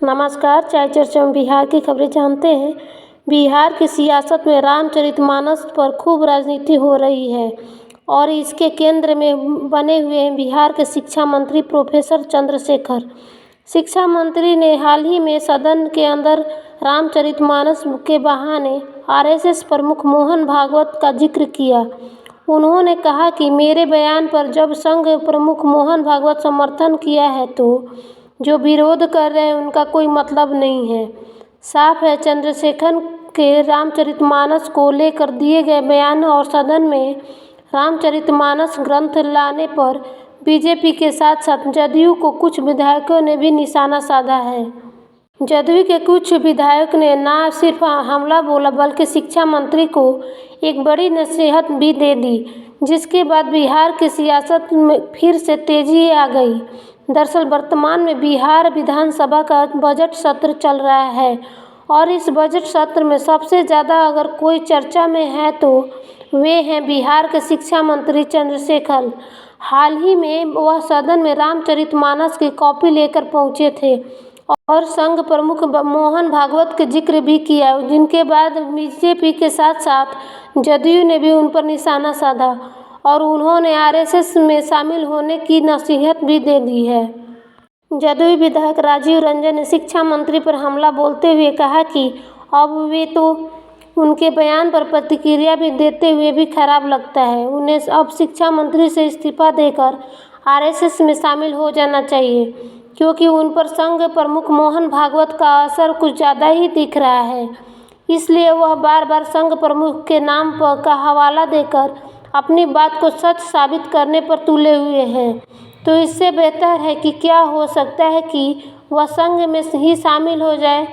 नमस्कार, चाय चर्चा में बिहार की खबरें जानते हैं। बिहार की सियासत में रामचरितमानस पर खूब राजनीति हो रही है और इसके केंद्र में बने हुए हैं बिहार के शिक्षा मंत्री प्रोफेसर चंद्रशेखर। शिक्षा मंत्री ने हाल ही में सदन के अंदर रामचरितमानस के बहाने आरएसएस प्रमुख मोहन भागवत का जिक्र किया। उन्होंने कहा कि मेरे बयान पर जब संघ प्रमुख मोहन भागवत समर्थन किया है तो जो विरोध कर रहे हैं उनका कोई मतलब नहीं है। साफ है, चंद्रशेखर के रामचरितमानस को लेकर दिए गए बयान और सदन में रामचरितमानस ग्रंथ लाने पर बीजेपी के साथ साथ जदयू को कुछ विधायकों ने भी निशाना साधा है। जदयू के कुछ विधायक ने न सिर्फ हमला बोला बल्कि शिक्षा मंत्री को एक बड़ी नसीहत भी दे दी, जिसके बाद बिहार की सियासत में फिर से तेजी आ गई। दरअसल वर्तमान में बिहार विधानसभा का बजट सत्र चल रहा है और इस बजट सत्र में सबसे ज़्यादा अगर कोई चर्चा में है तो वे हैं बिहार के शिक्षा मंत्री चंद्रशेखर। हाल ही में वह सदन में रामचरितमानस की कॉपी लेकर पहुंचे थे और संघ प्रमुख मोहन भागवत के जिक्र भी किया, जिनके बाद बीजेपी के साथ साथ जदयू ने भी उन पर निशाना साधा और उन्होंने आरएसएस में शामिल होने की नसीहत भी दे दी है। जदयू विधायक राजीव रंजन ने शिक्षा मंत्री पर हमला बोलते हुए कहा कि अब वे तो उनके बयान पर प्रतिक्रिया भी देते हुए भी खराब लगता है। उन्हें अब शिक्षा मंत्री से इस्तीफा देकर आरएसएस में शामिल हो जाना चाहिए, क्योंकि उन पर संघ प्रमुख मोहन भागवत का असर कुछ ज़्यादा ही दिख रहा है। इसलिए वह बार बार संघ प्रमुख के नाम का हवाला देकर अपनी बात को सच साबित करने पर तुले हुए हैं। तो इससे बेहतर है कि क्या हो सकता है कि वह संघ में ही शामिल हो जाए।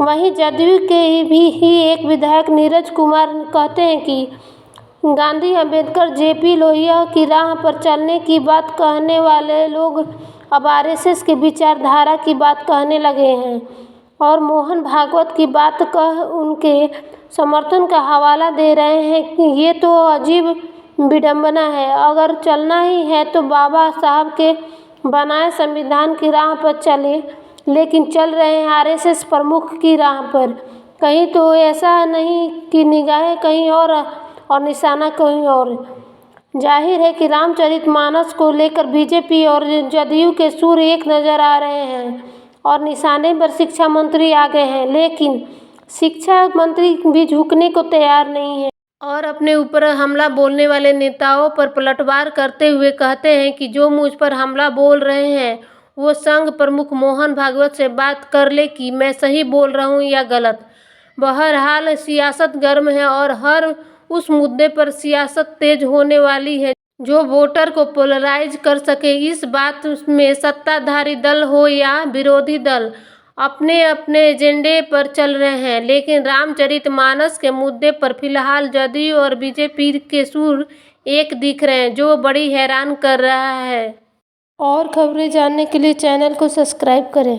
वहीं जदयू के ही एक विधायक नीरज कुमार कहते हैं कि गांधी, अंबेडकर, जेपी लोहिया की राह पर चलने की बात कहने वाले लोग अब आरएसएस की विचारधारा की बात कहने लगे हैं और मोहन भागवत की बात कह उनके समर्थन का हवाला दे रहे हैं। ये तो अजीब विडंबना है। अगर चलना ही है तो बाबा साहब के बनाए संविधान की राह पर चले, लेकिन चल रहे हैं आरएसएस प्रमुख की राह पर। कहीं तो ऐसा नहीं कि निगाहें कहीं और निशाना कहीं और। जाहिर है कि रामचरितमानस को लेकर बीजेपी और जदयू के सुर एक नज़र आ रहे हैं और निशाने पर शिक्षा मंत्री आ गए हैं, लेकिन शिक्षा मंत्री भी झुकने को तैयार नहीं है और अपने ऊपर हमला बोलने वाले नेताओं पर पलटवार करते हुए कहते हैं कि जो मुझ पर हमला बोल रहे हैं वो संघ प्रमुख मोहन भागवत से बात कर ले कि मैं सही बोल रहा हूँ या गलत। बहरहाल सियासत गर्म है और हर उस मुद्दे पर सियासत तेज होने वाली है जो वोटर को पोलराइज कर सके। इस बात में सत्ताधारी दल हो या विरोधी दल अपने अपने एजेंडे पर चल रहे हैं, लेकिन रामचरितमानस के मुद्दे पर फिलहाल जदयू और बीजेपी के सुर एक दिख रहे हैं, जो बड़ी हैरान कर रहा है। और खबरें जानने के लिए चैनल को सब्सक्राइब करें।